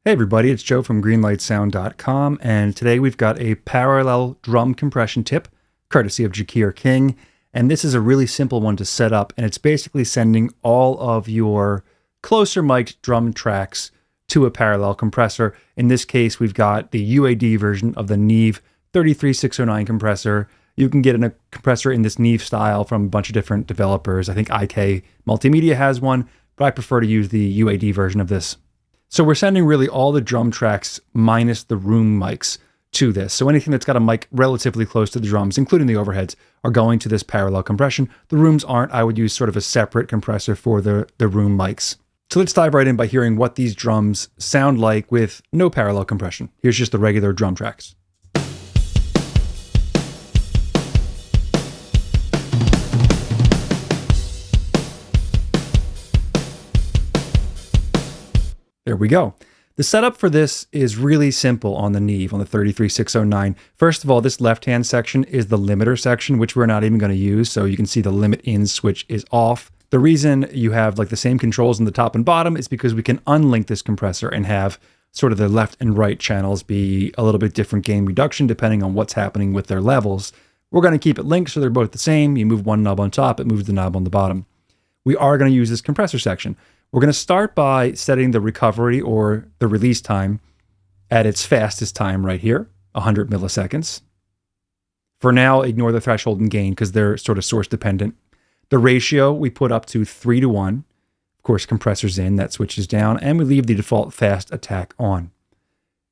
Hey everybody, it's Joe from greenlightsound.com, and today we've got a parallel drum compression tip, courtesy of Jaquire King, and this is a really simple one to set up, and it's basically sending all of your closer mic'd drum tracks to a parallel compressor. In this case, we've got the UAD version of the Neve 33609 compressor. You can get a compressor in this Neve style from a bunch of different developers. I think IK Multimedia has one, but I prefer to use the UAD version of this. So we're sending really all the drum tracks minus the room mics to this. So anything that's got a mic relatively close to the drums, including the overheads, are going to this parallel compression. The rooms aren't. I would use sort of a separate compressor for the room mics. So let's dive right in by hearing what these drums sound like with no parallel compression. Here's just the regular drum tracks. There we go. The setup for this is really simple on the Neve, on the 33609. First of all, this left-hand section is the limiter section, which we're not even going to use. So you can see the limit in switch is off. The reason you have like the same controls in the top and bottom is because we can unlink this compressor and have sort of the left and right channels be a little bit different gain reduction depending on what's happening with their levels. We're going to keep it linked so they're both the same. You move one knob on top, it moves the knob on the bottom. We are going to use this compressor section. We're going to start by setting the recovery or the release time at its fastest time right here, 100 milliseconds. For now, ignore the threshold and gain because they're sort of source dependent. The ratio we put up to 3:1. Of course, compressor's in, that switches down, and we leave the default fast attack on.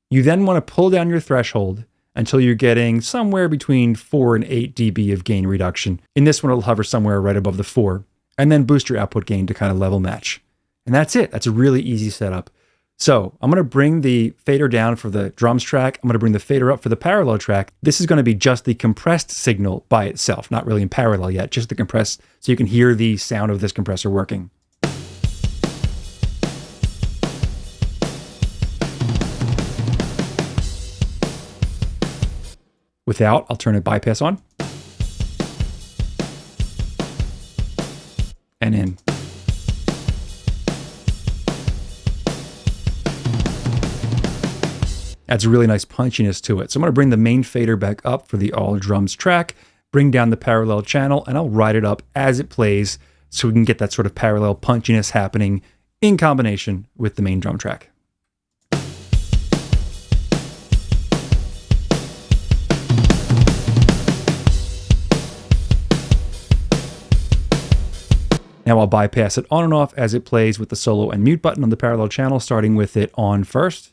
You then want to pull down your threshold until you're getting somewhere between 4 and 8 dB of gain reduction. In this one, it'll hover somewhere right above the 4, and then boost your output gain to kind of level match. And that's it. That's a really easy setup. So I'm going to bring the fader down for the drums track. I'm going to bring the fader up for the parallel track. This is going to be just the compressed signal by itself, not really in parallel yet, just the compressed, so you can hear the sound of this compressor working. Without, I'll turn a bypass on. And in. Adds a really nice punchiness to it. So I'm going to bring the main fader back up for the all drums track, bring down the parallel channel, and I'll ride it up as it plays so we can get that sort of parallel punchiness happening in combination with the main drum track. Now I'll bypass it on and off as it plays with the solo and mute button on the parallel channel, starting with it on first.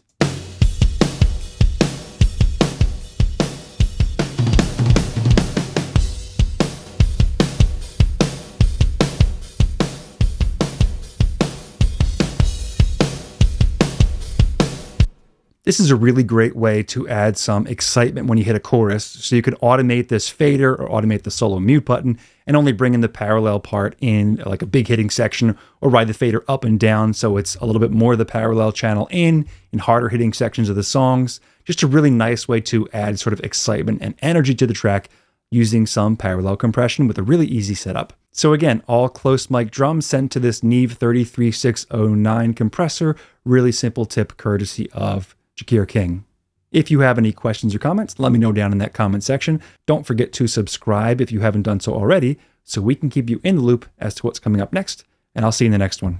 This is a really great way to add some excitement when you hit a chorus. So you could automate this fader or automate the solo mute button and only bring in the parallel part in like a big hitting section, or ride the fader up and down so it's a little bit more of the parallel channel in harder hitting sections of the songs. Just a really nice way to add sort of excitement and energy to the track using some parallel compression with a really easy setup. So again, all close mic drums sent to this Neve 33609 compressor. Really simple tip courtesy of Jaquire King. If you have any questions or comments, let me know down in that comment section. Don't forget to subscribe if you haven't done so already, so we can keep you in the loop as to what's coming up next, and I'll see you in the next one.